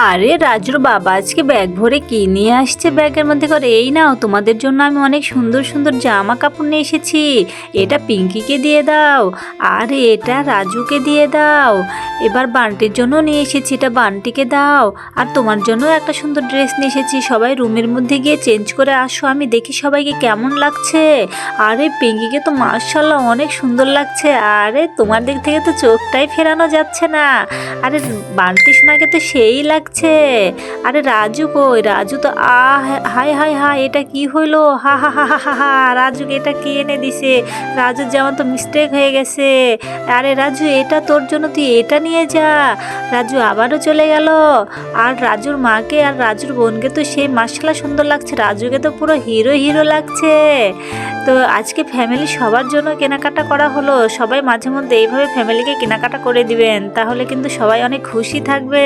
আরে রাজুর বাবা আজকে ব্যাগ ভরে কি নিয়ে আসছে ব্যাগের মধ্যে করে? এই নাও, তোমাদের জন্য আমি অনেক সুন্দর সুন্দর জামা কাপড় নিয়ে এসেছি। এটা পিঙ্কিকে দিয়ে দাও, আর এটা রাজুকে দিয়ে দাও। এবার বান্টির জন্য নিয়ে এসেছি, এটা বান্টিকে দাও। আর তোমার জন্য একটা সুন্দর ড্রেস নিয়ে এসেছি। সবাই রুমের মধ্যে গিয়ে চেঞ্জ করে আসো, আমি দেখি সবাইকে কেমন লাগছে। আরে পিঙ্কিকে তো মাশাআল্লাহ অনেক সুন্দর লাগছে। আরে তোমার দিক থেকে তো চোখটাই ফেরানো যাচ্ছে না। আরে বান্টি সোনাকে তো সেই লাগছে। আরে রাজু কই? রাজু তো হাই হাই হাই, এটা কি হইলো? হা হা হা হা হা হা, রাজুকে এটা কে এনে দিছে? রাজুর যেমন তো মিস্টেক হয়ে গেছে। আরে রাজু, এটা তোর জন্য, তুই এটা নিয়ে যা। রাজু আবারও চলে গেল। আর রাজুর মাকে আর রাজুর বোনকে তো সেই মাশাআল্লাহ সুন্দর লাগছে। রাজুকে তো পুরো হিরো হিরো লাগছে। তো আজকে ফ্যামিলি সবার জন্য কেনাকাটা করা হলো। সবাই মাঝে মধ্যে এইভাবে ফ্যামিলিকে কেনাকাটা করে দিবেন, তাহলে কিন্তু সবাই অনেক খুশি থাকবে।